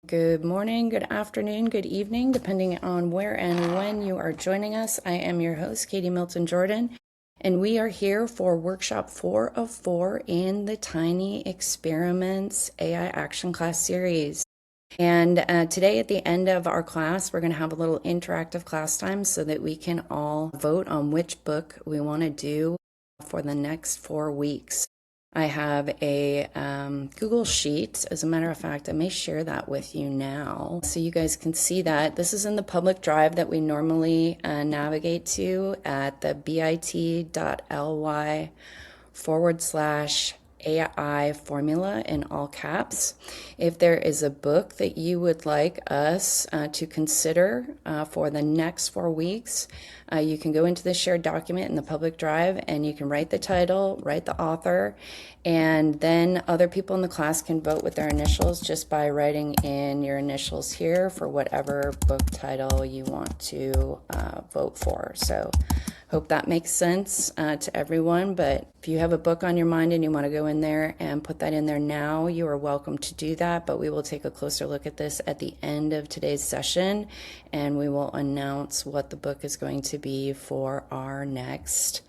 Good morning, good afternoon, good evening, depending on where and when you are joining us. I am your host, Katie Milton Jordan, and we are here for workshop 4 of 4 in the Tiny Experiments AI Action Class series. And today, at the end of our class, we're going to have a little interactive class time so that we can all vote on which book we want to do for the next 4 weeks. I have a Google Sheet. As a matter of fact, I may share that with you now so you guys can see that. This is in the public drive that we normally navigate to at the bit.ly/AI formula in all caps. If there is a book that you would like us to consider for the next 4 weeks, you can go into the shared document in the public drive and you can write the title, write the author, and then other people in the class can vote with their initials just by writing in your initials here for whatever book title you want to vote for. So hope that makes sense to everyone. But if you have a book on your mind and you want to go in there and put that in there now, you are welcome to do that. But we will take a closer look at this at the end of today's session, and we will announce what the book is going to be for our next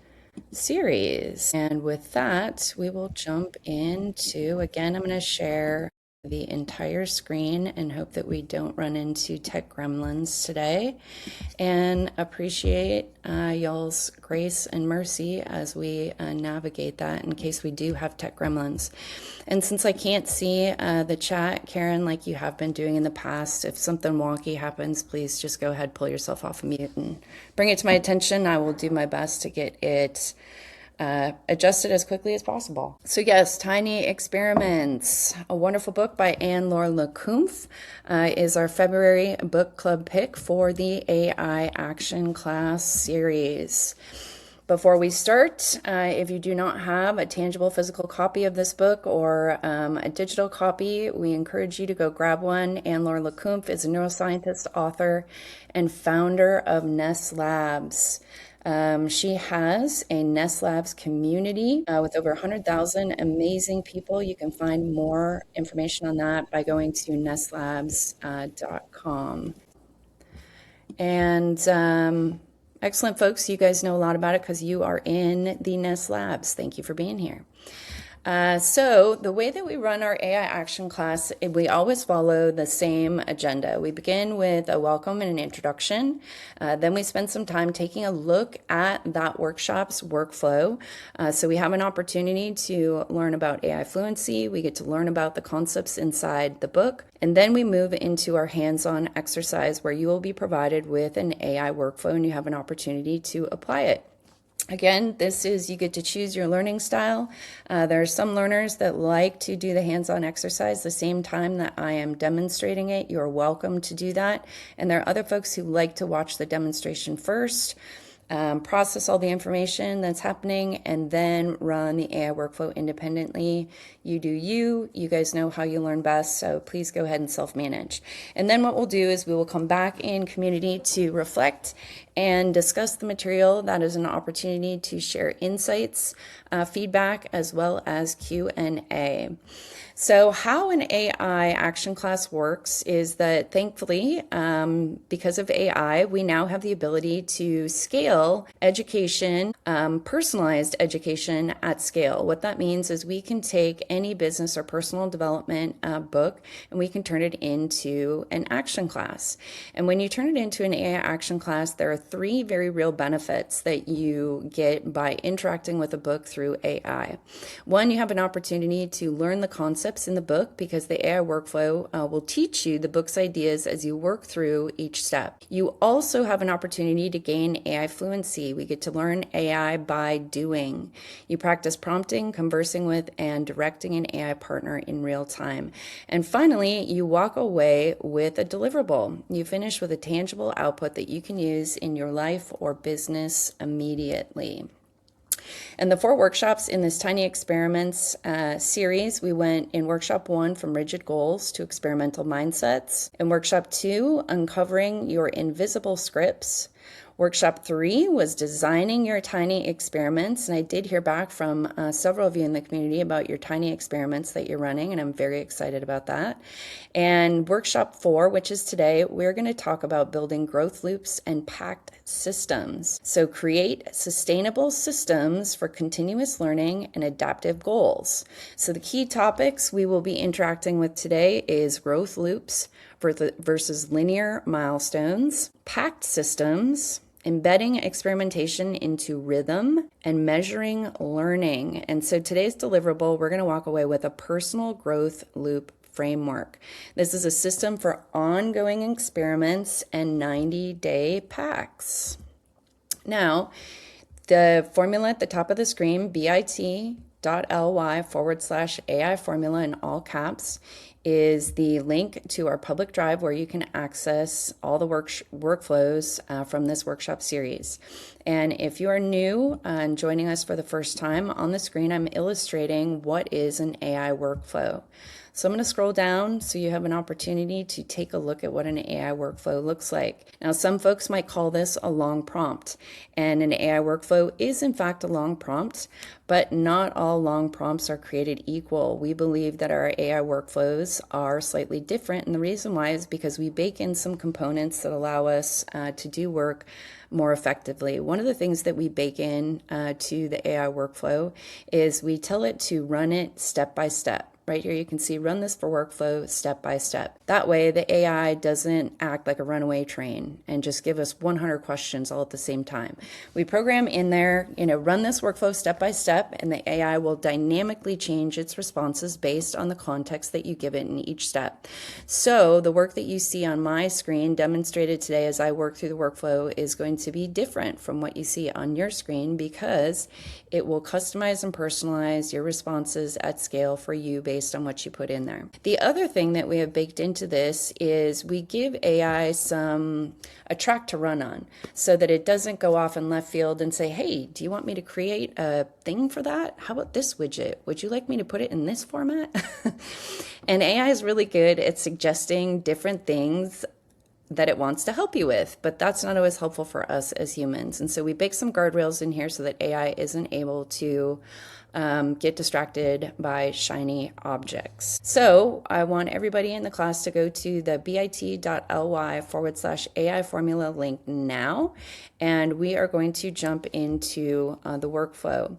series. And with that, we will jump into, again, I'm going to share the entire screen and hope that we don't run into tech gremlins today, and appreciate y'all's grace and mercy as we navigate that in case we do have tech gremlins. And since I can't see the chat, Karen, like you have been doing in the past, if something wonky happens, please just go ahead, pull yourself off of mute and bring it to my attention. I will do my best to get it adjusted as quickly as possible. So yes, Tiny Experiments, a wonderful book by Anne-Laure Le Cunff, is our February book club pick for the AI Action Class series. Before we start, if you do not have a tangible physical copy of this book or a digital copy, we encourage you to go grab one. Anne-Laure Le Cunff is a neuroscientist, author, and founder of Nest Labs. She has a Nest Labs community with over 100,000 amazing people. You can find more information on that by going to nestlabs.com. And excellent, folks. You guys know a lot about it because you are in the Nest Labs. Thank you for being here. So the way that we run our AI action class, we always follow the same agenda. We begin with a welcome and an introduction. Then we spend some time taking a look at that workshop's workflow. So we have an opportunity to learn about AI fluency. We get to learn about the concepts inside the book. And then we move into our hands-on exercise where you will be provided with an AI workflow and you have an opportunity to apply it. Again, this is, you get to choose your learning style. There are some learners that like to do the hands-on exercise the same time that I am demonstrating it. You're welcome to do that. And there are other folks who like to watch the demonstration first, process all the information that's happening, and then run the AI workflow independently. You do you. You guys know how you learn best, so please go ahead and self-manage. And then what we'll do is we will come back in community to reflect and discuss the material. That is an opportunity to share insights, feedback, as well as Q&A. So how an AI action class works is that thankfully, because of AI, we now have the ability to scale education, personalized education at scale. What that means is we can take any business or personal development book and we can turn it into an action class. And when you turn it into an AI action class, there are 3 very real benefits that you get by interacting with a book through AI. One, you have an opportunity to learn the concepts in the book because the AI workflow will teach you the book's ideas as you work through each step. You also have an opportunity to gain AI fluency. We get to learn AI by doing. You practice prompting, conversing with, and directing an AI partner in real time. And finally, you walk away with a deliverable. You finish with a tangible output that you can use in your life or business immediately. And the 4 workshops in this Tiny Experiments series, we went in workshop 1 from rigid goals to experimental mindsets. In workshop 2, uncovering your invisible scripts. Workshop 3 was designing your tiny experiments, and I did hear back from several of you in the community about your tiny experiments that you're running, and I'm very excited about that. And Workshop 4, which is today, we're going to talk about building growth loops and packed systems. So create sustainable systems for continuous learning and adaptive goals. So the key topics we will be interacting with today is growth loops versus linear milestones, packed systems, embedding experimentation into rhythm, and measuring learning. And so today's deliverable, we're going to walk away with a personal growth loop framework. This is a system for ongoing experiments and 90-day packs. Now, the formula at the top of the screen, bit.ly/AI formula in all caps, is the link to our public drive where you can access all the workflows from this workshop series. And if you are new and joining us for the first time, on the screen I'm illustrating what is an AI workflow. So I'm going to scroll down so you have an opportunity to take a look at what an AI workflow looks like. Now, some folks might call this a long prompt, and an AI workflow is in fact a long prompt, but not all long prompts are created equal. We believe that our AI workflows are slightly different, and the reason why is because we bake in some components that allow us to do work more effectively. One of the things that we bake in to the AI workflow is we tell it to run it step by step. Right here you can see run this for workflow step by step. That way the AI doesn't act like a runaway train and just give us 100 questions all at the same time. We program in there, run this workflow step by step, and the AI will dynamically change its responses based on the context that you give it in each step. So the work that you see on my screen demonstrated today as I work through the workflow is going to be different from what you see on your screen because it will customize and personalize your responses at scale for you based on what you put in there. The other thing that we have baked into this is we give AI a track to run on so that it doesn't go off in left field and say, hey, do you want me to create a thing for that? How about this widget? Would you like me to put it in this format? And AI is really good at suggesting different things that it wants to help you with, but that's not always helpful for us as humans. And so we bake some guardrails in here so that AI isn't able to get distracted by shiny objects. So I want everybody in the class to go to the bit.ly/AI formula link now, and we are going to jump into the workflow.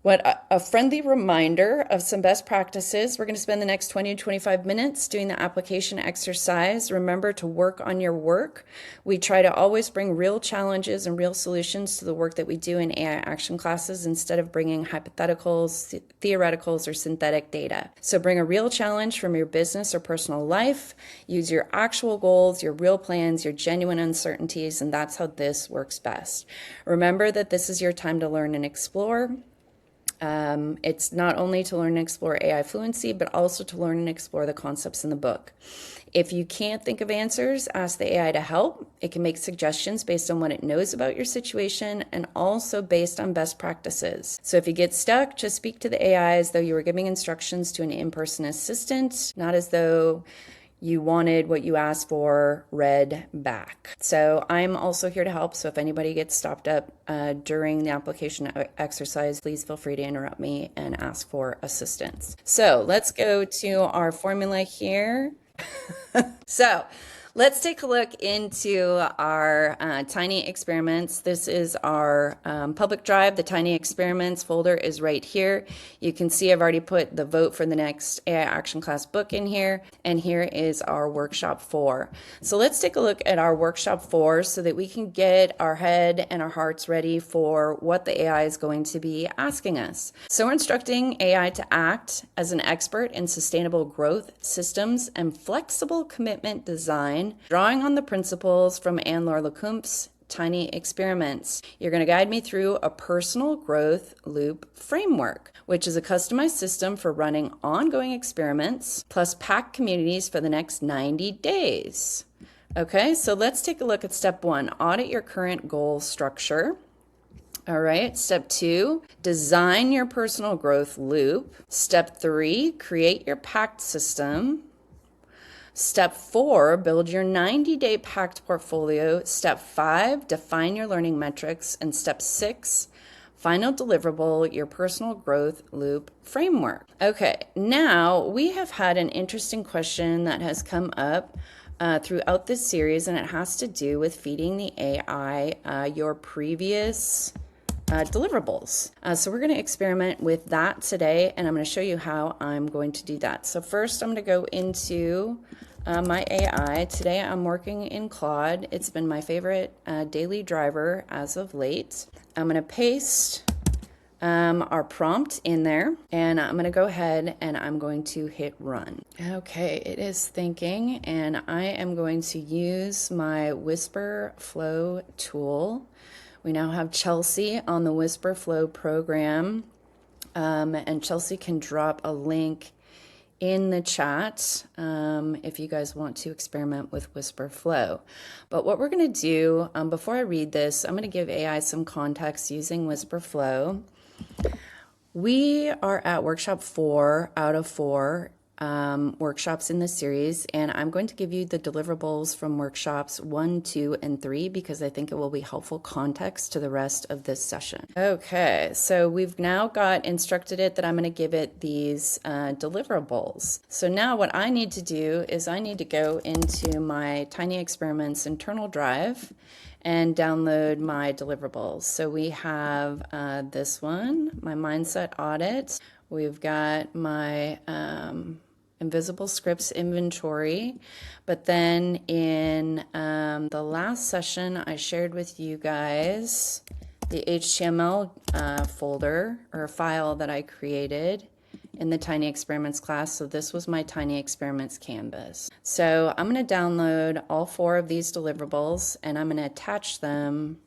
What a friendly reminder of some best practices. We're going to spend the next 20 to 25 minutes doing the application exercise. Remember to work on your work. We try to always bring real challenges and real solutions to the work that we do in AI action classes instead of bringing hypotheticals, theoreticals, or synthetic data. So bring a real challenge from your business or personal life. Use your actual goals, your real plans, your genuine uncertainties, and that's how this works best. Remember that this is your time to learn and explore. It's not only to learn and explore AI fluency, but also to learn and explore the concepts in the book. If you can't think of answers, ask the AI to help. It can make suggestions based on what it knows about your situation and also based on best practices. So if you get stuck, just speak to the AI as though you were giving instructions to an in-person assistant, not as though you wanted what you asked for read back. So I'm also here to help. So if anybody gets stopped up during the application exercise, please feel free to interrupt me and ask for assistance. So let's go to our formula here. So let's take a look into our tiny experiments. This is our public drive. The tiny experiments folder is right here. You can see I've already put the vote for the next AI action class book in here. And here is our workshop 4. So let's take a look at our workshop 4 so that we can get our head and our hearts ready for what the AI is going to be asking us. So we're instructing AI to act as an expert in sustainable growth systems and flexible commitment design, drawing on the principles from Anne-Laure Lecomp's Tiny Experiments. You're going to guide me through a personal growth loop framework, which is a customized system for running ongoing experiments plus packed communities for the next 90 days. Okay, so let's take a look at step 1, audit your current goal structure. All right, step 2, design your personal growth loop. Step 3, create your packed system. Step 4, build your 90-day packed portfolio. Step 5, define your learning metrics. And step 6, final deliverable, your personal growth loop framework. Okay, now we have had an interesting question that has come up throughout this series, and it has to do with feeding the AI your previous deliverables. So we're going to experiment with that today, and I'm going to show you how I'm going to do that. So first I'm going to go into my AI. Today I'm working in Claude. It's been my favorite daily driver as of late. I'm going to paste our prompt in there, and I'm going to go ahead and I'm going to hit run. Okay, it is thinking, and I am going to use my Whisper Flow tool. We now have Chelsea on the Whisper Flow program, and Chelsea can drop a link in the chat if you guys want to experiment with Whisper Flow. But what we're going to do, before I read this, I'm going to give AI some context using Whisper Flow. We are at workshop 4 out of 4 workshops in this series, and I'm going to give you the deliverables from workshops 1, 2, and 3 because I think it will be helpful context to the rest of this session. Okay, so we've now got instructed it that I'm going to give it these deliverables. So now what I need to do is I need to go into my Tiny Experiments internal drive and download my deliverables. So we have this one, my mindset audit. We've got my invisible scripts inventory. But then in the last session, I shared with you guys the HTML folder or file that I created in the Tiny Experiments class. So this was my Tiny Experiments canvas. So I'm going to download all 4 of these deliverables and I'm going to attach them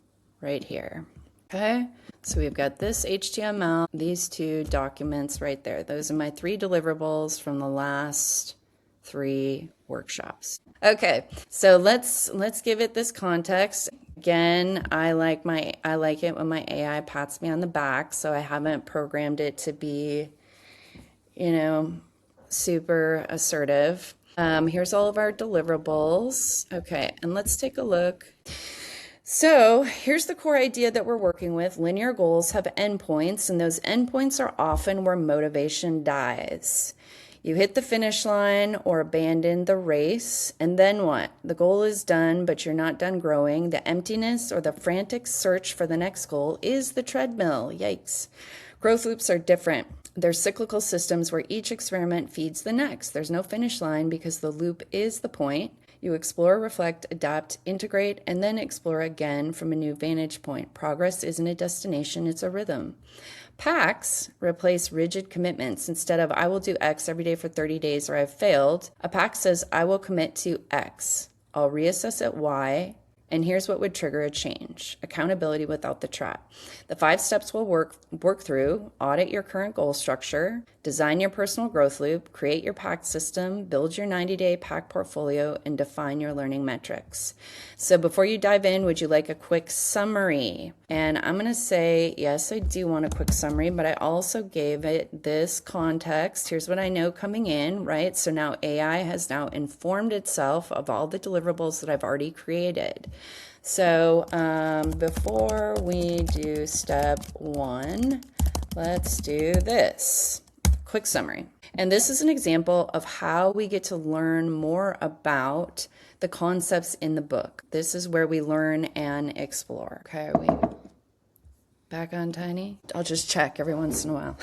right here. Okay, so we've got this HTML, these 2 documents right there. Those are my 3 deliverables from the last 3 workshops. Okay, so let's give it this context. Again, I like it when my AI pats me on the back, so I haven't programmed it to be, you know, super assertive. Here's all of our deliverables. Okay, and let's take a look. So here's the core idea that we're working with. Linear goals have endpoints, and those endpoints are often where motivation dies. You hit the finish line or abandon the race, and then what? The goal is done, but you're not done growing. The emptiness or the frantic search for the next goal is the treadmill. Yikes. Growth loops are different. They're cyclical systems where each experiment feeds the next. There's no finish line because the loop is the point. You explore, reflect, adapt, integrate, and then explore again from a new vantage point. Progress isn't a destination, it's a rhythm. Pacts replace rigid commitments. Instead of I will do X every day for 30 days or I've failed, a pact says I will commit to X. I'll reassess at Y. And here's what would trigger a change: accountability without the trap. The 5 steps we'll work through: audit your current goal structure, design your personal growth loop, create your pact system, build your 90-day pact portfolio, and define your learning metrics. So before you dive in, would you like a quick summary? And I'm going to say, yes, I do want a quick summary, but I also gave it this context. Here's what I know coming in, right? So now AI has now informed itself of all the deliverables that I've already created. So before we do step 1, let's do this. Quick summary. And this is an example of how we get to learn more about the concepts in the book. This is where we learn and explore. Okay, are we back on Tiny? I'll just check every once in a while.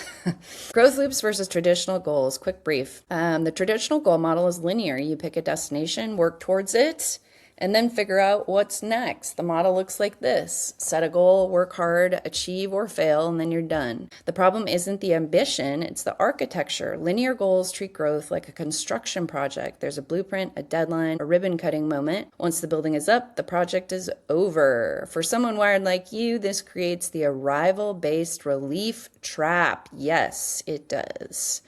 Growth loops versus traditional goals. Quick brief. The traditional goal model is linear. You pick a destination, work towards it, and then figure out what's next. The model looks like this: set a goal, work hard, achieve or fail, and then you're done. The problem isn't the ambition, it's the architecture. Linear goals treat growth like a construction project. There's a blueprint, a deadline, a ribbon cutting moment. Once the building is up, the project is over. For someone wired like you, this creates the arrival-based relief trap. Yes, it does.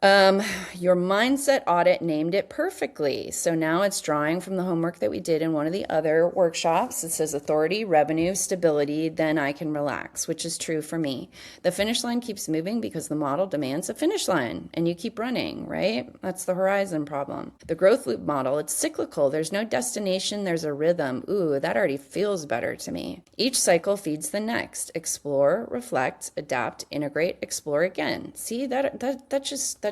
Your mindset audit named it perfectly. So now it's drawing from the homework that we did in one of the other workshops. It says authority, revenue, stability, then I can relax, which is true for me. The finish line keeps moving because the model demands a finish line and you keep running, right? That's the horizon problem. The growth loop model, it's cyclical. There's no destination, there's a rhythm. Ooh, that already feels better to me. Each cycle feeds the next. Explore, reflect, adapt, integrate, explore again. See, that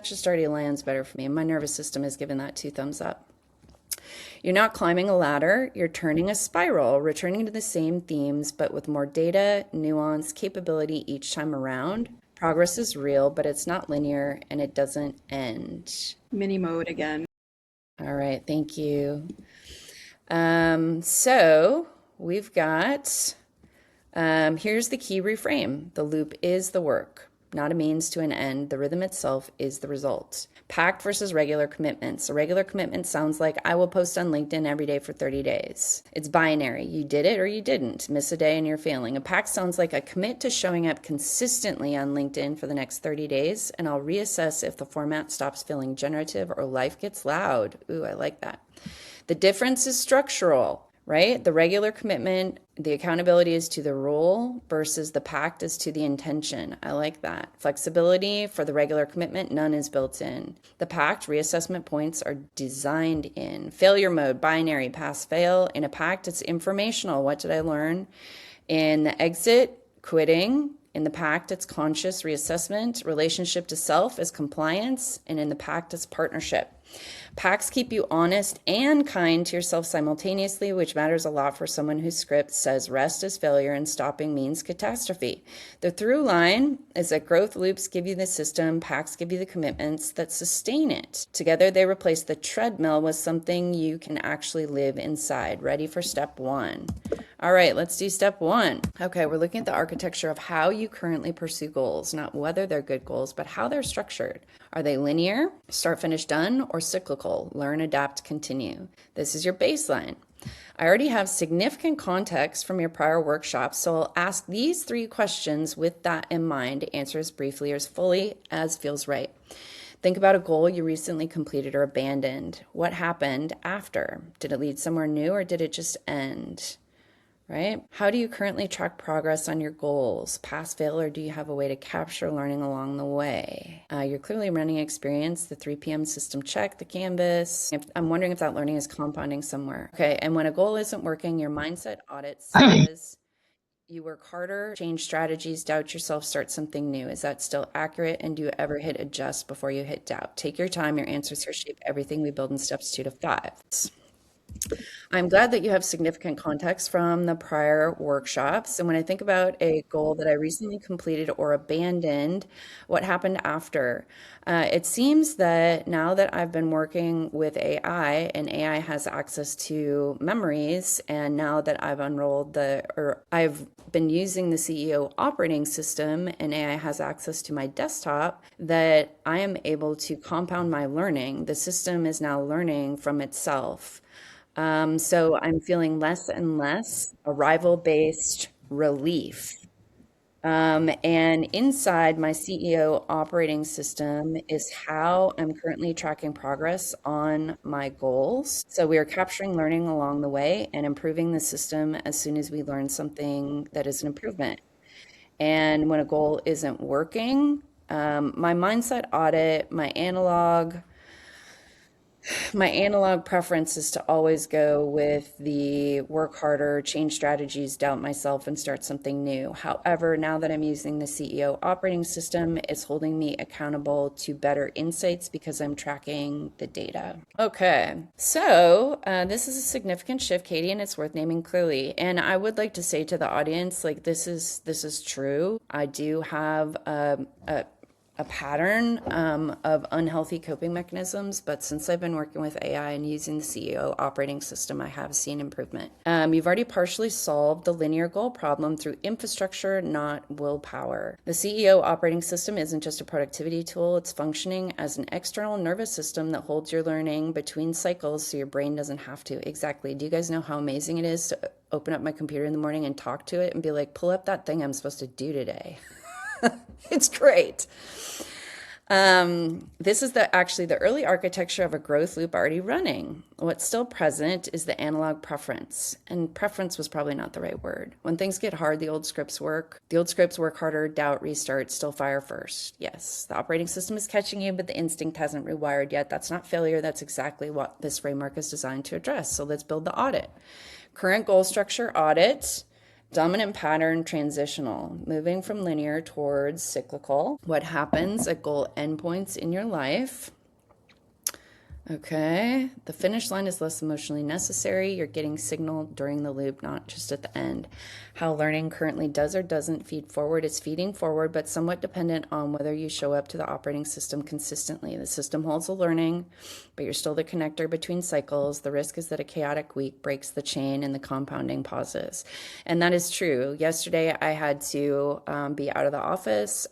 just already lands better for me. My nervous system has given that 2 thumbs up. You're not climbing a ladder, you're turning a spiral, returning to the same themes, but with more data, nuance, capability each time around. Progress is real, but it's not linear and it doesn't end. Mini mode again. All right, thank you. So we've got, here's the key reframe. The loop is the work, not a means to an end. The rhythm itself is the result. Pact versus regular commitments. A regular commitment sounds like I will post on LinkedIn every day for 30 days. It's binary. You did it or you didn't. Miss a day and you're failing. A pact sounds like I commit to showing up consistently on LinkedIn for the next 30 days, and I'll reassess if the format stops feeling generative or life gets loud. Ooh, I like that. The difference is structural, right? The regular commitment, the accountability is to the role versus the pact is to the intention. I like that. Flexibility for the regular commitment, none is built in. The pact, reassessment points are designed in. Failure mode, binary, pass, fail. In a pact, it's informational. What did I learn? In the exit, quitting. In the pact, it's conscious reassessment. Relationship to self is compliance. And in the pact, it's partnership. Pacts keep you honest and kind to yourself simultaneously, which matters a lot for someone whose script says rest is failure and stopping means catastrophe. The through line is that growth loops give you the system, pacts give you the commitments that sustain it. Together, they replace the treadmill with something you can actually live inside. Ready for step 1. All right, let's do step 1. Okay, we're looking at the architecture of how you currently pursue goals, not whether they're good goals, but how they're structured. Are they linear, start, finish, done, or cyclical? Learn, adapt, continue. This is your baseline. I already have significant context from your prior workshops, so I'll ask these 3 questions with that in mind. Answer as briefly or as fully as feels right. Think about a goal you recently completed or abandoned. What happened after? Did it lead somewhere new or did it just end? Right? How do you currently track progress on your goals? Pass, fail, or do you have a way to capture learning along the way? You're clearly running experience, the 3 p.m. system check, the canvas. I'm wondering if that learning is compounding somewhere. Okay, and when a goal isn't working, your mindset audit says you work harder, change strategies, doubt yourself, start something new. Is that still accurate? And do you ever hit adjust before you hit doubt? Take your time. Your answers here shape everything we build in steps 2 to 5. I'm glad that you have significant context from the prior workshops. And when I think about a goal that I recently completed or abandoned, what happened after? It seems that now that I've been working with AI and AI has access to memories, and now that I've been using the CEO operating system and AI has access to my desktop, that I am able to compound my learning. The system is now learning from itself. So I'm feeling less and less arrival-based relief. And inside my CEO operating system is how I'm currently tracking progress on my goals. So we are capturing learning along the way and improving the system as soon as we learn something that is an improvement. And when a goal isn't working, my mindset audit, my analog preference is to always go with the work harder, change strategies, doubt myself, and start something new. However, now that I'm using the CEO operating system, it's holding me accountable to better insights because I'm tracking the data. Okay, so this is a significant shift, Katie, and it's worth naming clearly. And I would like to say to the audience, like this is true. I do have a pattern of unhealthy coping mechanisms, but since I've been working with AI and using the CEO operating system, I have seen improvement. You've already partially solved the linear goal problem through infrastructure, not willpower. The CEO operating system isn't just a productivity tool, it's functioning as an external nervous system that holds your learning between cycles so your brain doesn't have to. Exactly. Do you guys know how amazing it is to open up my computer in the morning and talk to it and be like, pull up that thing I'm supposed to do today? It's great. This is actually the early architecture of a growth loop already running. What's still present is the analog preference, and preference was probably not the right word. When things get hard, the old scripts work. The old scripts work harder, doubt, restart, still fire first. Yes, the operating system is catching you, but the instinct hasn't rewired yet. That's not failure. That's exactly what this framework is designed to address. So let's build the audit. Current goal structure audit. Dominant pattern transitional, moving from linear towards cyclical. What happens at goal endpoints in your life? Okay, the finish line is less emotionally necessary. You're getting signal during the loop, not just at the end. How learning currently does or doesn't feed forward. It's feeding forward, but somewhat dependent on whether you show up to the operating system consistently. The system holds the learning, but you're still the connector between cycles. The risk is that a chaotic week breaks the chain and the compounding pauses. And that is true. Yesterday, I had to be out of the office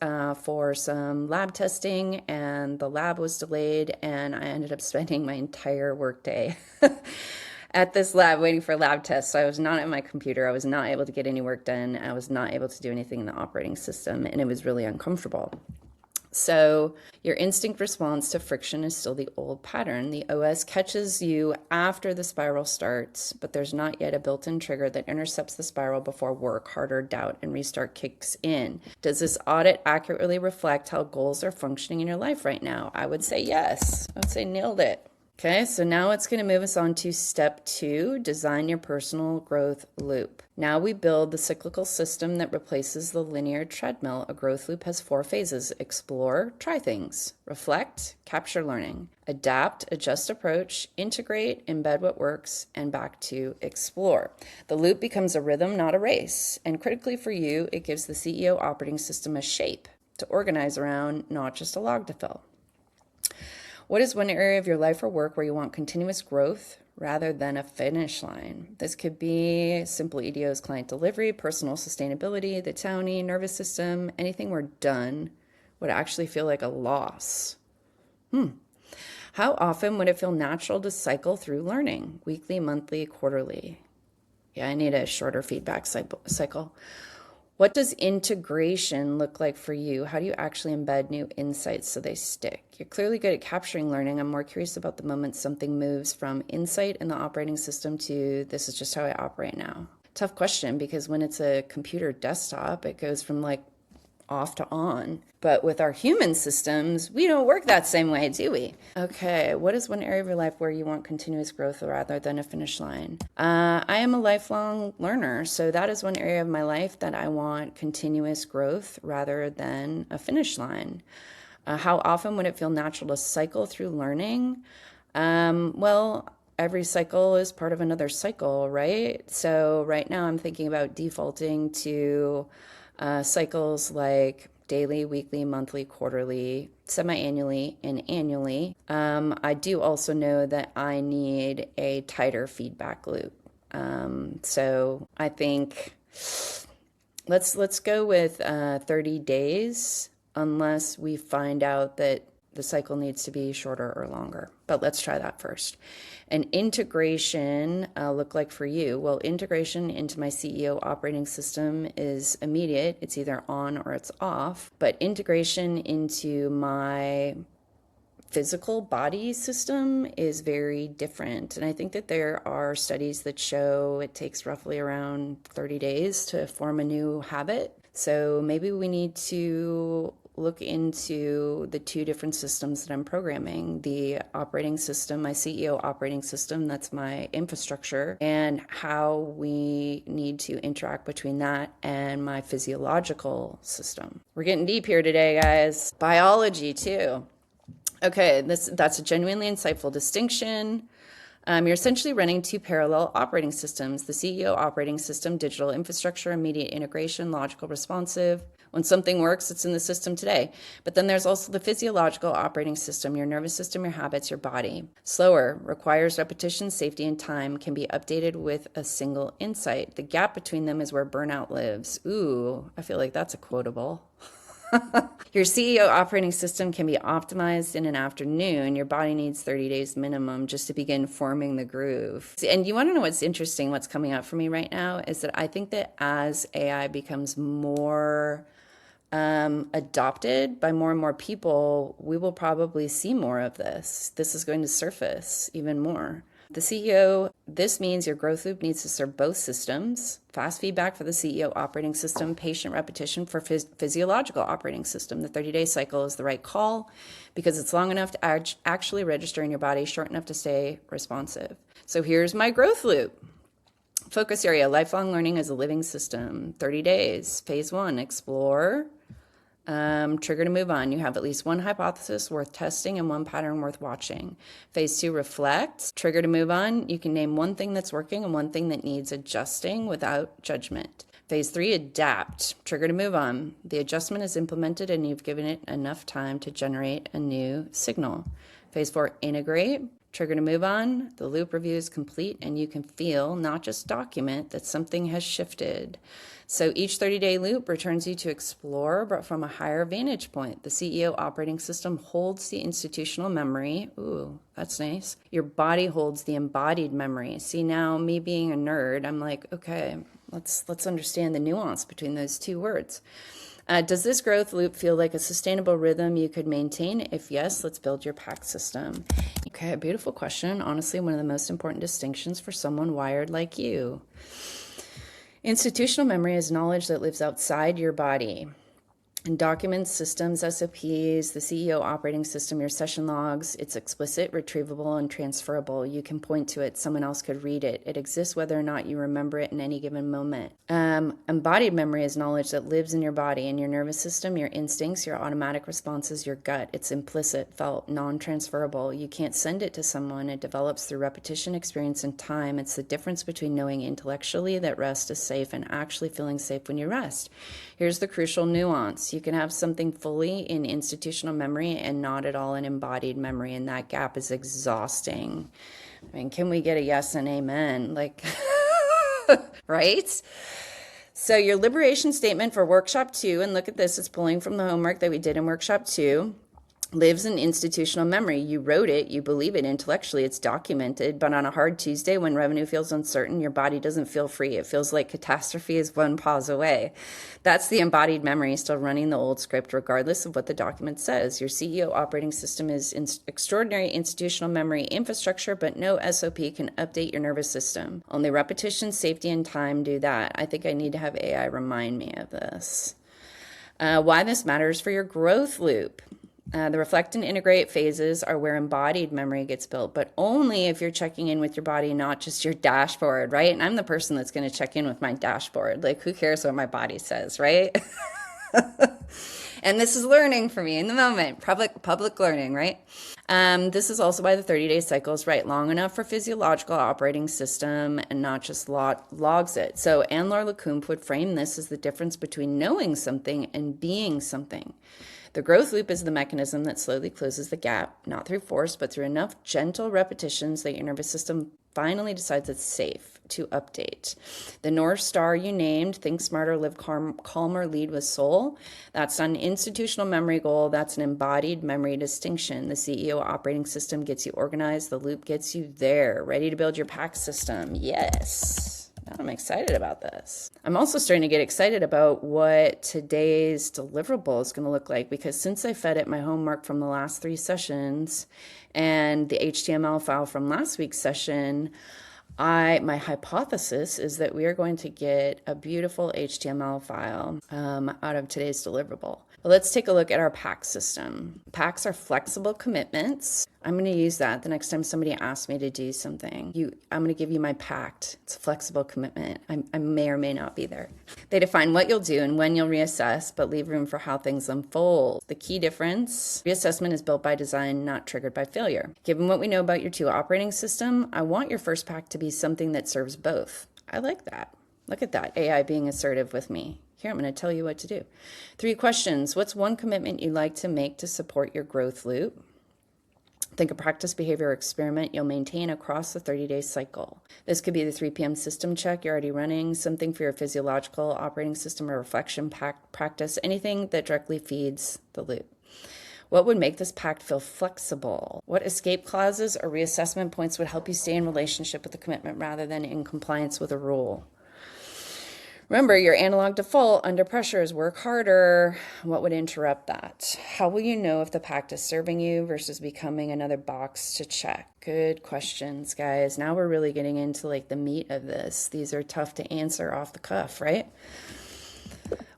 for some lab testing, and the lab was delayed, and I ended up spending my entire workday at this lab waiting for lab tests. So I was not at my computer. I was not able to get any work done. I was not able to do anything in the operating system, and it was really uncomfortable. So your instinct response to friction is still the old pattern. The OS catches you after the spiral starts, but there's not yet a built-in trigger that intercepts the spiral before work, harder, doubt, and restart kicks in. Does this audit accurately reflect how goals are functioning in your life right now? I would say yes. I would say nailed it. Okay, so now it's going to move us on to step 2, design your personal growth loop. Now we build the cyclical system that replaces the linear treadmill. A growth loop has 4 phases: explore, try things, reflect, capture learning, adapt, adjust approach, integrate, embed what works, and back to explore. The loop becomes a rhythm, not a race. And critically for you, it gives the CEO operating system a shape to organize around, not just a log to fill. What is one area of your life or work where you want continuous growth rather than a finish line? This could be simple EDOs, client delivery, personal sustainability, the townie, nervous system. Anything we're done would actually feel like a loss. How often would it feel natural to cycle through learning? Weekly, monthly, quarterly? Yeah, I need a shorter feedback cycle. What does integration look like for you? How do you actually embed new insights so they stick? You're clearly good at capturing learning. I'm more curious about the moment something moves from insight in the operating system to this is just how I operate now. Tough question, because when it's a computer desktop, it goes from like off to on. But with our human systems, we don't work that same way, do we? Okay, what is one area of your life where you want continuous growth rather than a finish line? I am a lifelong learner, so that is one area of my life that I want continuous growth rather than a finish line. How often would it feel natural to cycle through learning? Well, every cycle is part of another cycle, right? So right now I'm thinking about defaulting to cycles like daily, weekly, monthly, quarterly, semi-annually, and annually. I do also know that I need a tighter feedback loop. So I think let's go with 30 days, unless we find out that the cycle needs to be shorter or longer. But let's try that first. And integration look like for you? Well, integration into my CEO operating system is immediate. It's either on or it's off. But integration into my physical body system is very different. And I think that there are studies that show it takes roughly around 30 days to form a new habit. So maybe we need to look into the 2 different systems that I'm programming: the operating system, my CEO operating system, that's my infrastructure, and how we need to interact between that and my physiological system. We're getting deep here today, guys. Biology too. Okay, that's a genuinely insightful distinction. You're essentially running 2 parallel operating systems: the CEO operating system, digital infrastructure, immediate integration, logical, responsive. When something works, it's in the system today. But then there's also the physiological operating system, your nervous system, your habits, your body. Slower, requires repetition, safety, and time, can be updated with a single insight. The gap between them is where burnout lives. Ooh, I feel like that's a quotable. Your CEO operating system can be optimized in an afternoon. Your body needs 30 days minimum just to begin forming the groove. And you want to know what's interesting, what's coming up for me right now, is that I think that as AI becomes more adopted by more and more people, we will probably see more of this. This is going to surface even more. The CEO, this means your growth loop needs to serve both systems. Fast feedback for the CEO operating system, patient repetition for physiological operating system. The 30-day cycle is the right call because it's long enough to actually register in your body, short enough to stay responsive. So here's my growth loop. Focus area, lifelong learning as a living system. 30 days. Phase 1, explore. Trigger to move on. You have at least one hypothesis worth testing and one pattern worth watching. Phase 2, reflect. Trigger to move on. You can name one thing that's working and one thing that needs adjusting without judgment. Phase 3, adapt. Trigger to move on. The adjustment is implemented and you've given it enough time to generate a new signal. Phase 4, integrate. Trigger to move on. The loop review is complete and you can feel, not just document, that something has shifted. So each 30-day loop returns you to explore, but from a higher vantage point. The CEO operating system holds the institutional memory. Ooh, that's nice. Your body holds the embodied memory. See, now me being a nerd, I'm like, okay, let's understand the nuance between those two words. Does this growth loop feel like a sustainable rhythm you could maintain? If yes, let's build your PAC system. Okay, a beautiful question. Honestly, one of the most important distinctions for someone wired like you. Institutional memory is knowledge that lives outside your body. And documents, systems, SOPs, the CEO operating system, your session logs, it's explicit, retrievable, and transferable. You can point to it. Someone else could read it. It exists whether or not you remember it in any given moment. Embodied memory is knowledge that lives in your body, in your nervous system, your instincts, your automatic responses, your gut. It's implicit, felt, non-transferable. You can't send it to someone. It develops through repetition, experience, and time. It's the difference between knowing intellectually that rest is safe and actually feeling safe when you rest. Here's the crucial nuance. You can have something fully in institutional memory and not at all in embodied memory, and that gap is exhausting. I mean, can we get a yes and amen? Like, right? So your liberation statement for workshop 2, and look at this, it's pulling from the homework that we did in workshop 2, lives in institutional memory. You wrote it, you believe it intellectually, it's documented, but on a hard Tuesday when revenue feels uncertain, your body doesn't feel free. It feels like catastrophe is one pause away. That's the embodied memory still running the old script regardless of what the document says. Your CEO operating system is extraordinary institutional memory infrastructure, but no SOP can update your nervous system. Only repetition, safety, and time do that. I think I need to have AI remind me of this. Why this matters for your growth loop. The reflect and integrate phases are where embodied memory gets built, but only if you're checking in with your body, not just your dashboard, right? And I'm the person that's going to check in with my dashboard. Like, who cares what my body says, right? And this is learning for me in the moment, public learning, right? This is also why the 30-day cycle is right, long enough for physiological operating system and not just logs it. So Anne-Laure Lecomte would frame this as the difference between knowing something and being something. The growth loop is the mechanism that slowly closes the gap, not through force, but through enough gentle repetitions that your nervous system finally decides it's safe to update. The North Star you named, think smarter, live calmer, lead with soul. That's an institutional memory goal. That's an embodied memory distinction. The CEO operating system gets you organized. The loop gets you there, ready to build your PAC system. Yes. I'm excited about this. I'm also starting to get excited about what today's deliverable is going to look like, because since I fed it my homework from the last 3 sessions and the HTML file from last week's session, my hypothesis is that we are going to get a beautiful HTML file out of today's deliverable. Well, let's take a look at our PAC system. PACs are flexible commitments. I'm going to use that the next time somebody asks me to do something. I'm going to give you my pact. It's a flexible commitment. I may or may not be there. They define what you'll do and when you'll reassess, but leave room for how things unfold. The key difference, reassessment is built by design, not triggered by failure. Given what we know about your 2 operating system, I want your first PAC to be something that serves both. I like that. Look at that, AI being assertive with me. Here, I'm going to tell you what to do. 3 questions. What's one commitment you'd like to make to support your growth loop? Think a practice, behavior, or experiment you'll maintain across the 30-day cycle. This could be the 3 p.m. system check you're already running, something for your physiological operating system or reflection practice, anything that directly feeds the loop. What would make this pact feel flexible? What escape clauses or reassessment points would help you stay in relationship with the commitment rather than in compliance with a rule? Remember, your analog default under pressure is work harder. What would interrupt that? How will you know if the pact is serving you versus becoming another box to check? Good questions, guys. Now we're really getting into like the meat of this. These are tough to answer off the cuff, right?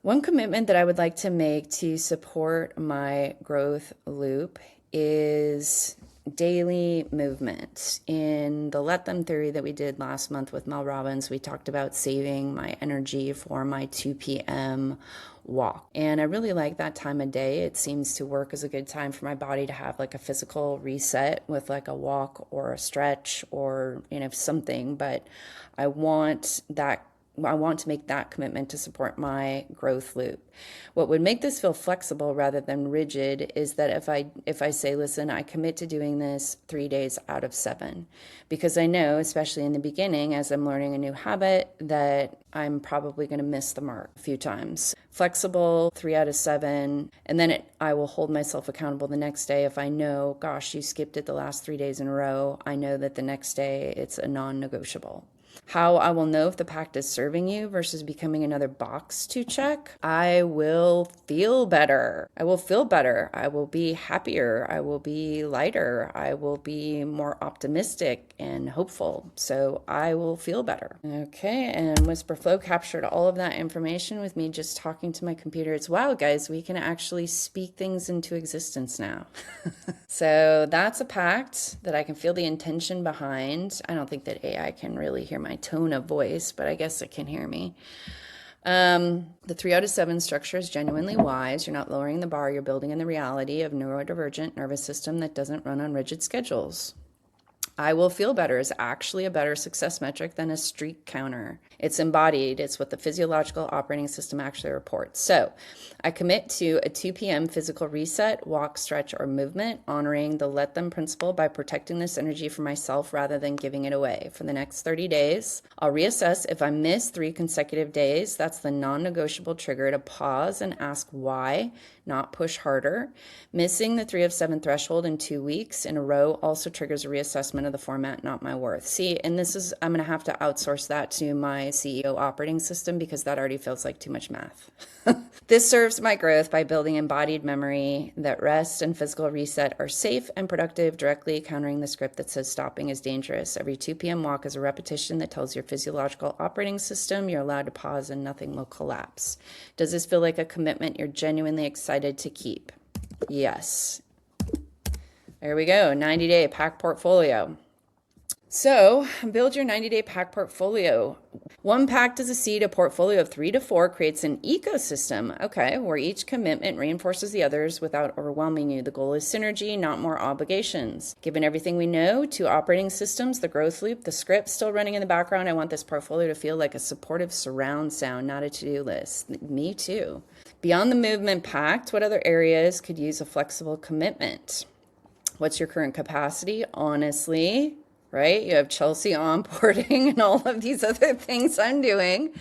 One commitment that I would like to make to support my growth loop is daily movement. In the Let Them theory that we did last month with Mel Robbins, we talked about saving my energy for my 2 p.m. walk. And I really like that time of day. It seems to work as a good time for my body to have like a physical reset with like a walk or a stretch or, something. But I want to make that commitment to support my growth loop. What would make this feel flexible rather than rigid is that if I say, listen, I commit to doing this 3 days out of 7, because I know, especially in the beginning, as I'm learning a new habit, that I'm probably going to miss the mark a few times. Flexible, 3 out of 7, and then I will hold myself accountable the next day. If I know, gosh, you skipped it the last 3 days in a row, I know that the next day it's a non-negotiable. How I will know if the pact is serving you versus becoming another box to check. I will feel better. I will be happier. I will be lighter. I will be more optimistic and hopeful. So I will feel better. Okay, and Whisper Flow captured all of that information with me just talking to my computer. It's wow, guys, we can actually speak things into existence now. So that's a pact that I can feel the intention behind. I don't think that AI can really hear my tone of voice, but I guess it can hear me. The 3 out of 7 structure is genuinely wise. You're not lowering the bar. You're building in the reality of neurodivergent nervous system that doesn't run on rigid schedules. I will feel better is actually a better success metric than a streak counter. It's embodied. It's what the physiological operating system actually reports. So I commit to a 2 p.m. physical reset, walk, stretch, or movement, honoring the Let Them principle by protecting this energy for myself rather than giving it away. For the next 30 days, I'll reassess. If I miss 3 consecutive days, that's the non-negotiable trigger to pause and ask why, not push harder. Missing the 3 of 7 threshold in 2 weeks in a row also triggers a reassessment of the format, not my worth. See, and I'm going to have to outsource that to my CEO operating system because that already feels like too much math. This serves my growth by building embodied memory that rest and physical reset are safe and productive, directly countering the script that says stopping is dangerous. Every 2 p.m. walk is a repetition that tells your physiological operating system you're allowed to pause and nothing will collapse. Does this feel like a commitment you're genuinely excited to keep? Yes. There we go, 90-day pack portfolio. So build your 90-day pack portfolio. One pact is a seed. A portfolio of 3 to 4 creates an ecosystem, okay, where each commitment reinforces the others without overwhelming you. The goal is synergy, not more obligations. Given everything we know, 2 operating systems, the growth loop, the script still running in the background, I want this portfolio to feel like a supportive surround sound, not a to-do list. Me too. Beyond the movement pact, what other areas could use a flexible commitment? What's your current capacity? Honestly, right? You have Chelsea onboarding and all of these other things I'm doing.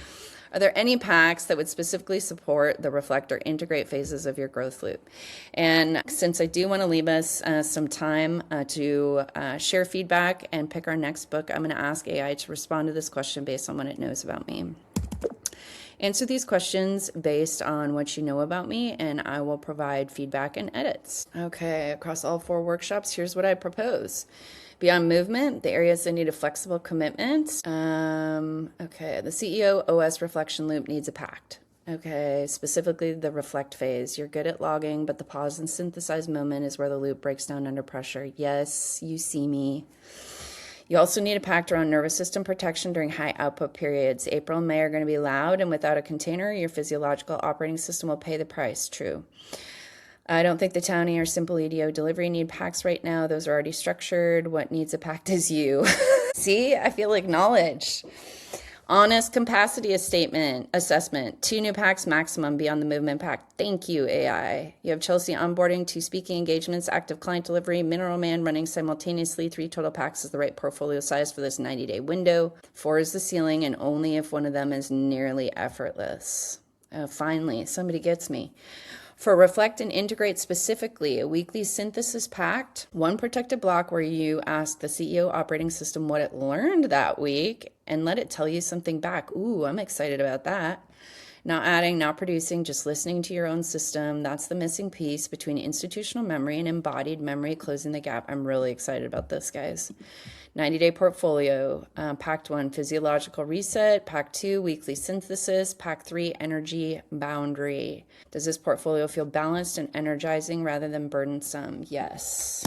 Are there any packs that would specifically support the reflect or integrate phases of your growth loop? And since I do want to leave us some time to share feedback and pick our next book, I'm going to ask AI to respond to this question based on what it knows about me. Answer these questions based on what you know about me, and I will provide feedback and edits. Okay, across all 4 workshops, here's what I propose. Beyond movement, the areas that need a flexible commitment. Okay, the CEO OS reflection loop needs a pact. Okay, specifically the reflect phase. You're good at logging, but the pause and synthesize moment is where the loop breaks down under pressure. Yes, you see me. You also need a pact around nervous system protection during high output periods. April and May are going to be loud, and without a container, your physiological operating system will pay the price. True. I don't think the Townie or Simple EDO delivery need packs right now. Those are already structured. What needs a pact is you. See, I feel acknowledged. Honest capacity assessment. 2 new packs maximum beyond the movement pack. Thank you, AI. You have Chelsea onboarding, 2 speaking engagements, active client delivery, Mineral Man running simultaneously. 3 total packs is the right portfolio size for this 90-day window. 4 is the ceiling, and only if one of them is nearly effortless. Finally, somebody gets me. For Reflect and Integrate specifically, a weekly synthesis pact, one protected block where you ask the CEO operating system what it learned that week and let it tell you something back. Ooh, I'm excited about that. Not adding, not producing, just listening to your own system. That's the missing piece between institutional memory and embodied memory, closing the gap. I'm really excited about this, guys. 90-day portfolio, Pact 1, physiological reset, Pact 2, weekly synthesis, Pact 3, energy boundary. Does this portfolio feel balanced and energizing rather than burdensome? Yes.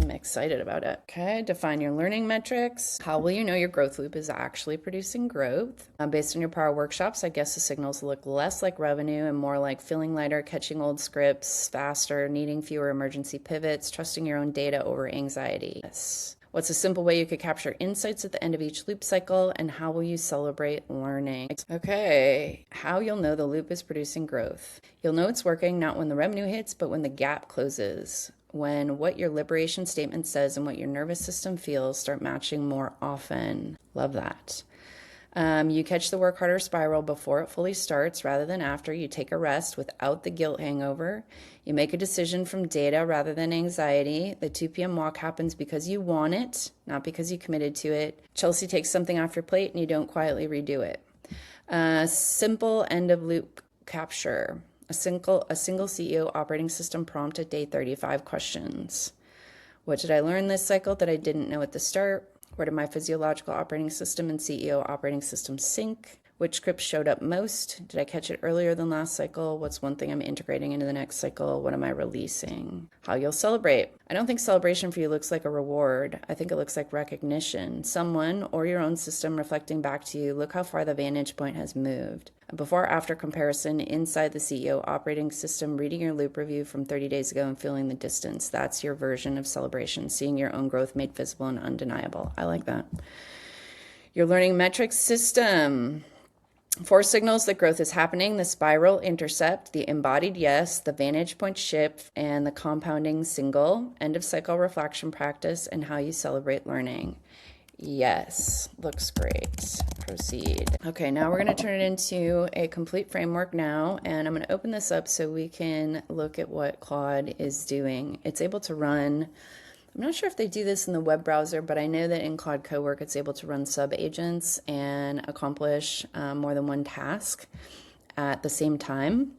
I'm excited about it. Okay, define your learning metrics. How will you know your growth loop is actually producing growth? Based on your power workshops, I guess the signals look less like revenue and more like feeling lighter, catching old scripts faster, needing fewer emergency pivots, trusting your own data over anxiety. Yes. What's a simple way you could capture insights at the end of each loop cycle, and how will you celebrate learning? Okay, how you'll know the loop is producing growth. You'll know it's working not when the revenue hits, but when the gap closes. When what your liberation statement says and what your nervous system feels start matching more often. Love that. You catch the work harder spiral before it fully starts rather than after. You take a rest without the guilt hangover. You make a decision from data rather than anxiety. The 2 p.m. walk happens because you want it, not because you committed to it. Chelsea takes something off your plate and you don't quietly redo it. Simple end of loop capture. A single CEO operating system prompt at day 35 questions. What did I learn this cycle that I didn't know at the start? Where did my physiological operating system and CEO operating system sync? Which script showed up most? Did I catch it earlier than last cycle? What's one thing I'm integrating into the next cycle? What am I releasing? How you'll celebrate. I don't think celebration for you looks like a reward. I think it looks like recognition. Someone or your own system reflecting back to you, look how far the vantage point has moved. A before-after comparison inside the CEO operating system, reading your loop review from 30 days ago and feeling the distance. That's your version of celebration, seeing your own growth made visible and undeniable. I like that. Your learning metrics system. 4 signals that growth is happening: the spiral intercept, the embodied yes, the vantage point shift, and the compounding single, end of cycle reflection practice, and how you celebrate learning. Yes, looks great. Proceed. Okay, now we're going to turn it into a complete framework now, and I'm going to open this up so we can look at what Claude is doing. It's able to run, I'm not sure if they do this in the web browser, but I know that in Claude Cowork it's able to run sub-agents and accomplish more than one task at the same time.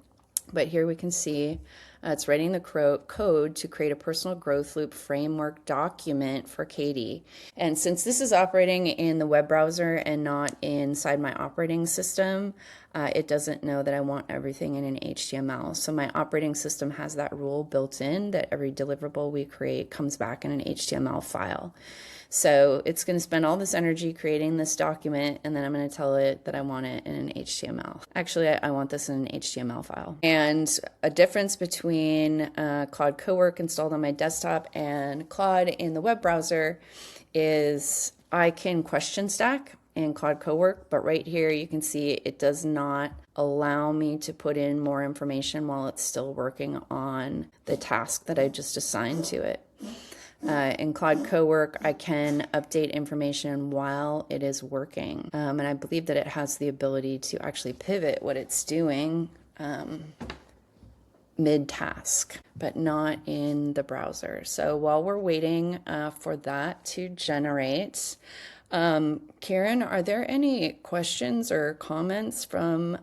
But here we can see it's writing the code to create a personal growth loop framework document for Katie. And since this is operating in the web browser and not inside my operating system, it doesn't know that I want everything in an HTML. So my operating system has that rule built in that every deliverable we create comes back in an HTML file. So it's going to spend all this energy creating this document, and then I'm going to tell it that I want it in an HTML. Actually, I want this in an HTML file. And a difference between Claude Cowork installed on my desktop and Claude in the web browser is I can question stack in Claude Cowork, but right here you can see it does not allow me to put in more information while it's still working on the task that I just assigned to it. In Claude Cowork, I can update information while it is working. And I believe that it has the ability to actually pivot what it's doing mid-task, but not in the browser. So while we're waiting for that to generate, Karen, are there any questions or comments from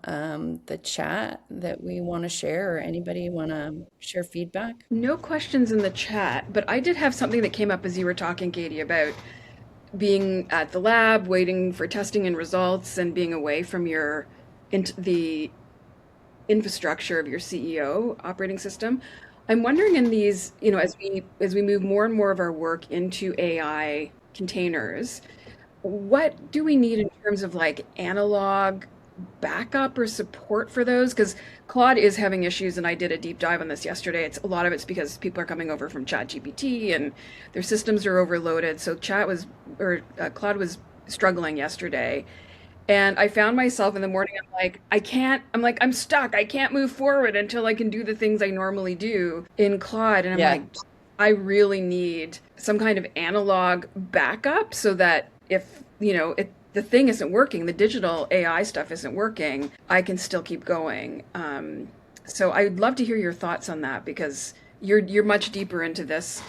the chat that we want to share, or anybody want to share feedback? No questions in the chat, but I did have something that came up as you were talking, Katie, about being at the lab, waiting for testing and results, and being away from the infrastructure of your CEO operating system. I'm wondering in these, as we move more and more of our work into AI containers, what do we need in terms of like analog backup or support for those? Because Claude is having issues, and I did a deep dive on this yesterday. A lot of it's because people are coming over from ChatGPT and their systems are overloaded. So Claude was struggling yesterday. And I found myself in the morning, I'm stuck. I can't move forward until I can do the things I normally do in Claude. And I'm Yeah. like, I really need some kind of analog backup so that if, the thing isn't working, the digital AI stuff isn't working, I can still keep going. So I'd love to hear your thoughts on that because you're much deeper into this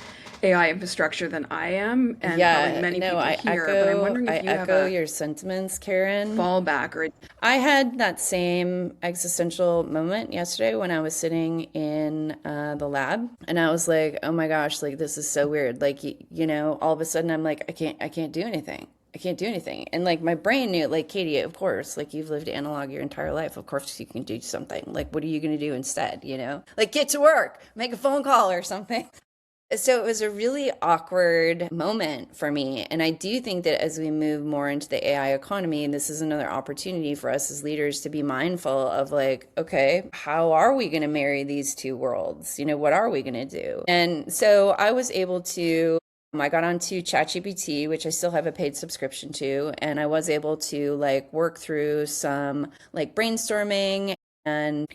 AI infrastructure than I am, and probably Yeah, many no, people here. But I'm wondering I if you have echo a your sentiments, Karen. fallback or I had that same existential moment yesterday when I was sitting in the lab, and I was like, "Oh my gosh, like this is so weird." Like you know, all of a sudden I'm like, I can't do anything. I can't do anything." And like my brain knew, like, Katie, of course, like you've lived analog your entire life. Of course you can do something. Like, what are you going to do instead? You know, like get to work, make a phone call or something. So it was a really awkward moment for me. And I do think that as we move more into the AI economy, and this is another opportunity for us as leaders to be mindful of like, okay, how are we going to marry these two worlds? You know, what are we going to do? And so I was able to I got onto ChatGPT, which I still have a paid subscription to, and I was able to like work through some like brainstorming and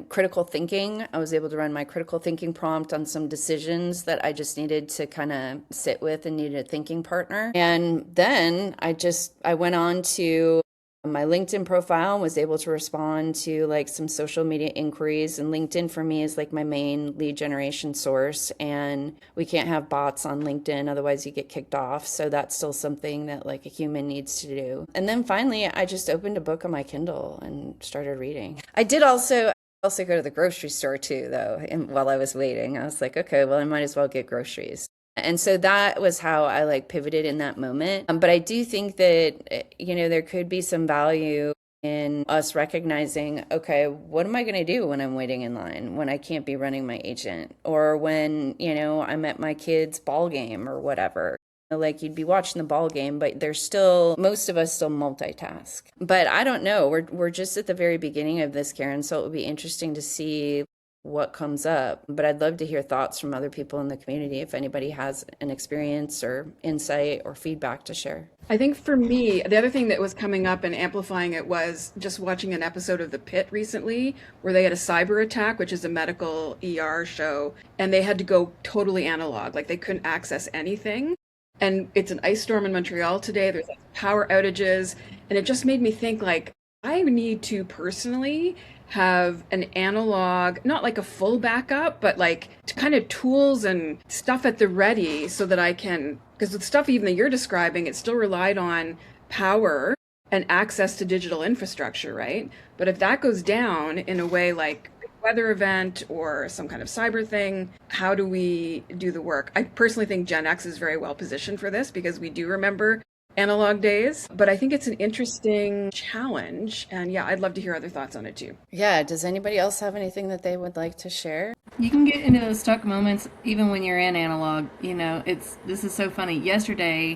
critical thinking. I was able to run my critical thinking prompt on some decisions that I just needed to kind of sit with and needed a thinking partner. And then I went on to my LinkedIn profile, was able to respond to like some social media inquiries, and LinkedIn for me is like my main lead generation source, and we can't have bots on LinkedIn, otherwise you get kicked off. So that's still something that like a human needs to do. And then finally I just opened a book on my Kindle and started reading. I did also go to the grocery store too, though. And while I was waiting, I was like, okay, well, I might as well get groceries. And so that was how I like pivoted in that moment. But I do think that, there could be some value in us recognizing, okay, what am I going to do when I'm waiting in line, when I can't be running my agent, or when, I'm at my kid's ball game or whatever. Like you'd be watching the ball game, but there's still most of us still multitask. But I don't know. We're just at the very beginning of this, Karen. So it would be interesting to see what comes up. But I'd love to hear thoughts from other people in the community if anybody has an experience or insight or feedback to share. I think for me, the other thing that was coming up and amplifying it was just watching an episode of The Pit recently where they had a cyber attack, which is a medical ER show, and they had to go totally analog. Like they couldn't access anything. And it's an ice storm in Montreal today. There's like power outages. And it just made me think like, I need to personally have an analog, not like a full backup, but like kind of tools and stuff at the ready so that I can, because the stuff even that you're describing, it still relied on power and access to digital infrastructure, right? But if that goes down in a way like weather event or some kind of cyber thing, how do we do the work? I personally think Gen X is very well positioned for this because we do remember analog days, but I think it's an interesting challenge. And yeah, I'd love to hear other thoughts on it too. Yeah, does anybody else have anything that they would like to share? You can get into those stuck moments even when you're in analog. This is so funny. Yesterday,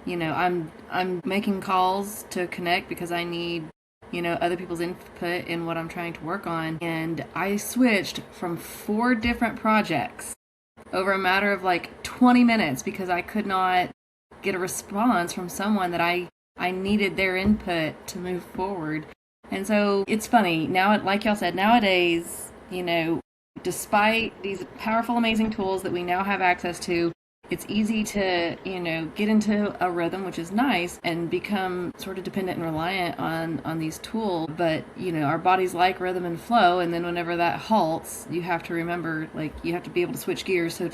I'm making calls to connect because I need, other people's input in what I'm trying to work on. And I switched from 4 different projects over a matter of like 20 minutes because I could not get a response from someone that I needed their input to move forward. And so it's funny now, like y'all said, nowadays, despite these powerful, amazing tools that we now have access to, it's easy to, get into a rhythm, which is nice, and become sort of dependent and reliant on these tools. But, our bodies like rhythm and flow. And then whenever that halts, you have to remember, like, you have to be able to switch gears. So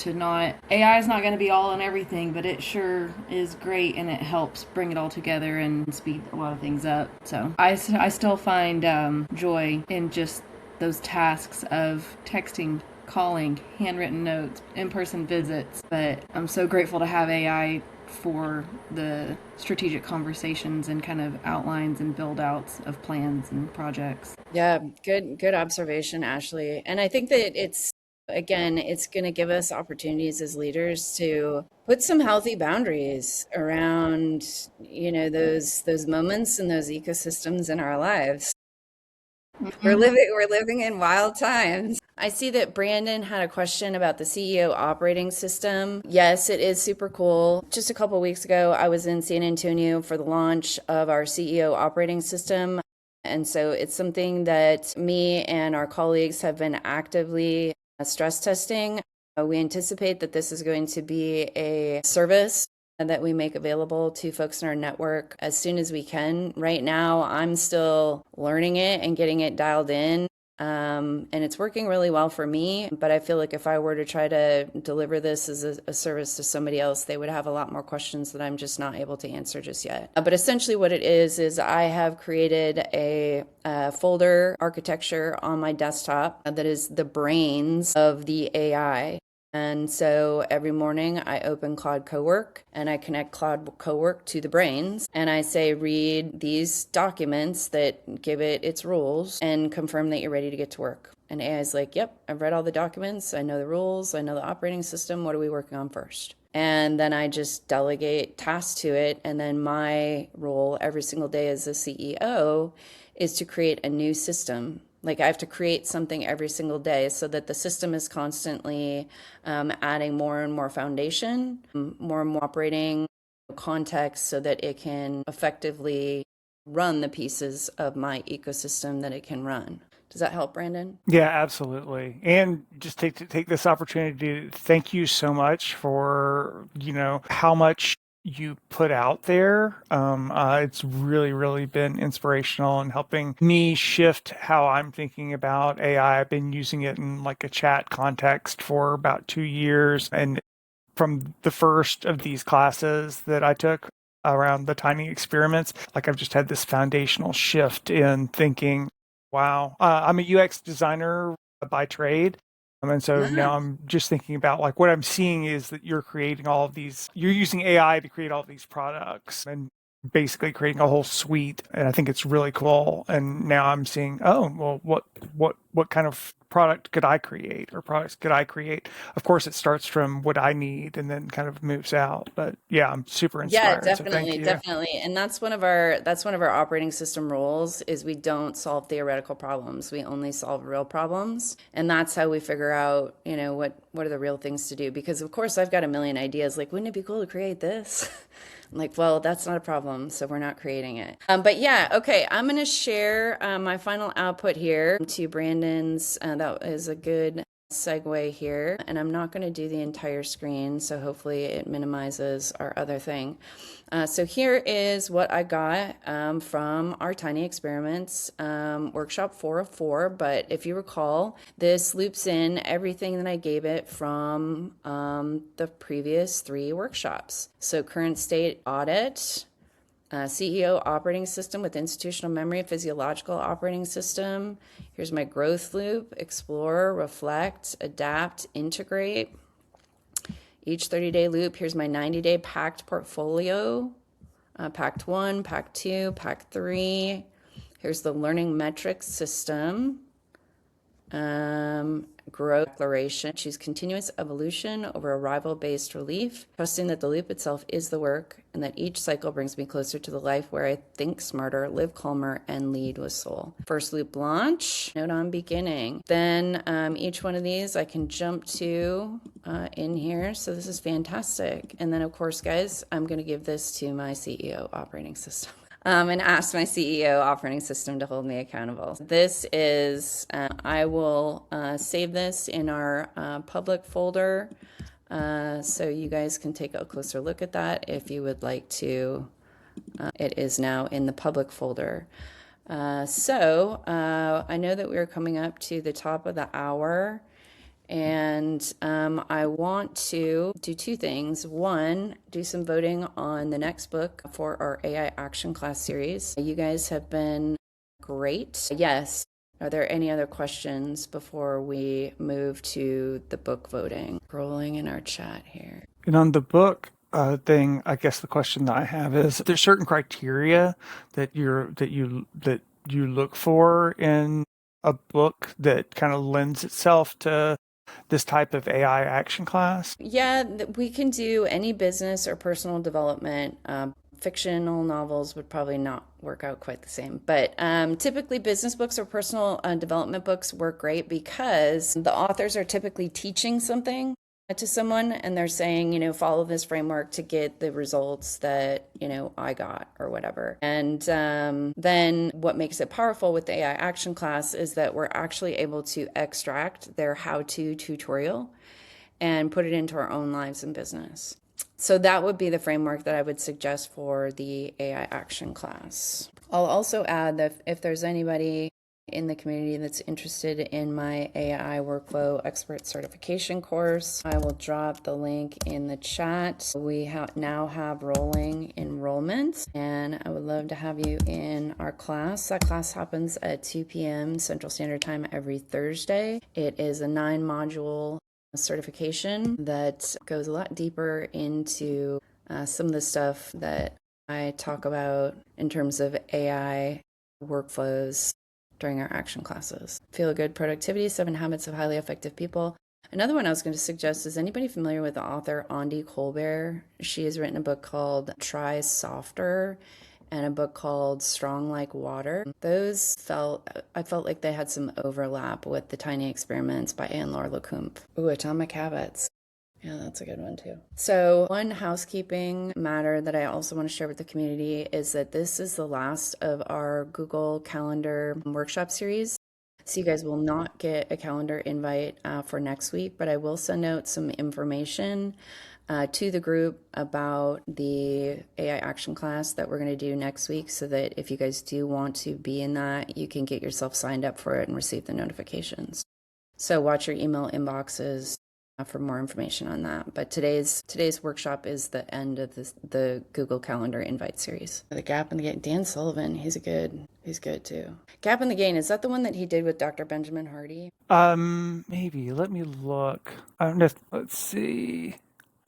AI is not going to be all in everything, but it sure is great. And it helps bring it all together and speed a lot of things up. So I still find joy in just those tasks of texting, calling, handwritten notes, in-person visits. But I'm so grateful to have AI for the strategic conversations and kind of outlines and build outs of plans and projects. Yeah, good observation, Ashley. And I think that it's going to give us opportunities as leaders to put some healthy boundaries around, those moments and those ecosystems in our lives. We're living in wild times. I see that Brandon had a question about the CEO operating system. Yes, it is super cool. Just a couple weeks ago, I was in San Antonio for the launch of our CEO operating system. And so it's something that me and our colleagues have been actively stress testing. We anticipate that this is going to be a service that we make available to folks in our network as soon as we can. Right now, I'm still learning it and getting it dialed in. And it's working really well for me, but I feel like if I were to try to deliver this as a service to somebody else, they would have a lot more questions that I'm just not able to answer just yet. But essentially what it is I have created a folder architecture on my desktop that is the brains of the AI. And so every morning I open Cloud Cowork and I connect Cloud Cowork to the brains and I say, read these documents that give it its rules and confirm that you're ready to get to work. And AI is like, yep, I've read all the documents. I know the rules. I know the operating system. What are we working on first? And then I just delegate tasks to it. And then my role every single day as a CEO is to create a new system. Like I have to create something every single day so that the system is constantly adding more and more foundation, more and more operating context so that it can effectively run the pieces of my ecosystem that it can run. Does that help, Brandon? Yeah, absolutely. And just take this opportunity to thank you so much for, how much you put out there. It's really been inspirational in helping me shift how I'm thinking about AI. I've been using it in like a chat context for about 2 years. And from the first of these classes that I took around the tiny experiments, like I've just had this foundational shift in thinking, wow, I'm a UX designer by trade. And so now I'm just thinking about like what I'm seeing is that you're creating all of these, you're using AI to create all of these products and basically creating a whole suite. And I think it's really cool. And now I'm seeing, oh, well, what kind of product could I create or products could I create? Of course, it starts from what I need and then kind of moves out. But yeah, I'm super Yeah, inspired. So thank you. definitely. And that's one of our operating system rules is we don't solve theoretical problems. We only solve real problems. And that's how we figure out, what are the real things to do? Because of course I've got a million ideas like, wouldn't it be cool to create this? I'm like, well, that's not a problem, so we're not creating it. But yeah, okay, I'm going to share my final output here to Brandon's. That is a good segue here, and I'm not going to do the entire screen, so hopefully it minimizes our other thing. So here is what I got from our Tiny Experiments workshop 4 of 4, but if you recall, this loops in everything that I gave it from the previous 3 workshops. So current state audit, CEO operating system with institutional memory, physiological operating system. Here's my growth loop, explore, reflect, adapt, integrate. Each 30-day loop, here's my 90-day packed portfolio, packed 1, packed 2, packed 3. Here's the learning metrics system. Growth declaration, choose continuous evolution over arrival-based relief, trusting that the loop itself is the work and that each cycle brings me closer to the life where I think smarter, live calmer, and lead with soul. First loop launch, note on beginning. Then each one of these I can jump to in here. So this is fantastic. And then of course, guys, I'm going to give this to my CEO operating system. And ask my CEO operating system to hold me accountable. This is, I will save this in our public folder so you guys can take a closer look at that if you would like to. It is now in the public folder. So I know that we're coming up to the top of the hour. And I want to do 2 things. One, do some voting on the next book for our AI Action Class series. You guys have been great. Yes. Are there any other questions before we move to the book voting? Scrolling in our chat here. And on the book thing, I guess the question that I have is: there's certain criteria that you look for in a book that kind of lends itself to this type of AI action class? Yeah, we can do any business or personal development. Fictional novels would probably not work out quite the same. But typically business books or personal development books work great because the authors are typically teaching something to someone and they're saying, follow this framework to get the results that, I got or whatever. And then what makes it powerful with the AI action class is that we're actually able to extract their how-to tutorial and put it into our own lives and business. So that would be the framework that I would suggest for the AI action class. I'll also add that if there's anybody in the community that's interested in my AI workflow expert certification course, I will drop the link in the chat. We now have rolling enrollment, and I would love to have you in our class. That class happens at 2 p.m. Central Standard Time every Thursday. It is a 9-module certification that goes a lot deeper into some of the stuff that I talk about in terms of AI workflows during our action classes. Feel Good Productivity, 7 Habits of Highly Effective People. Another one I was going to suggest is anybody familiar with the author Andy Colbert? She has written a book called Try Softer and a book called Strong Like Water. I felt like they had some overlap with the Tiny Experiments by Anne-Laure Lecomte. Ooh, Atomic Habits. Yeah, that's a good one too. So one housekeeping matter that I also want to share with the community is that this is the last of our Google Calendar workshop series. So you guys will not get a calendar invite for next week, but I will send out some information to the group about the AI action class that we're going to do next week, so that if you guys do want to be in that, you can get yourself signed up for it and receive the notifications. So watch your email inboxes for more information on that. But today's workshop is the end of the Google Calendar invite series. The Gap in the Gain, Dan Sullivan, he's good too. Gap in the Gain, is that the one that he did with Dr. Benjamin Hardy? Maybe. Let me look. Let's see.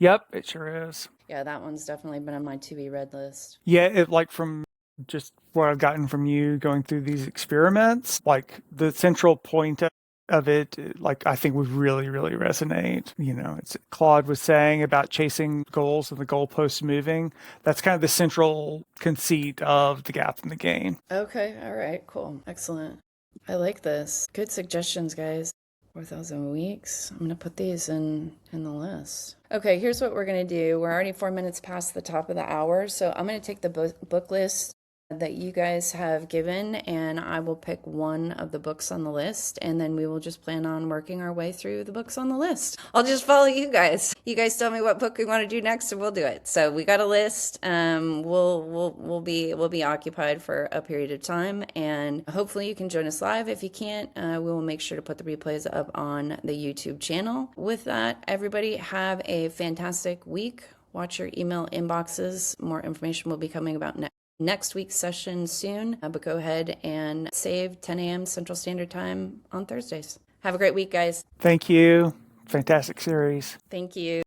Yep, it sure is. Yeah, that one's definitely been on my to be read list. Yeah, from just what I've gotten from you going through these experiments, like the central point of it, like I think would really, really resonate. It's Claude was saying about chasing goals and the goalposts moving. That's kind of the central conceit of the Gap in the Gain. Okay, all right, cool, excellent. I like this. Good suggestions, guys. 4,000 weeks. I'm going to put these in the list. Okay, here's what we're going to do. We're already 4 minutes past the top of the hour, so I'm going to take the book list that you guys have given, and I will pick one of the books on the list, and then we will just plan on working our way through the books on the list. I'll just follow you guys. You guys tell me what book we want to do next, and we'll do it. So we got a list. We'll be occupied for a period of time, and hopefully you can join us live. If you can't, we will make sure to put the replays up on the YouTube channel. With that, everybody have a fantastic week. Watch your email inboxes. More information will be coming about next week's session soon, but go ahead and save 10 a.m. Central Standard Time on Thursdays. Have a great week, guys. Thank you. Fantastic series. Thank you.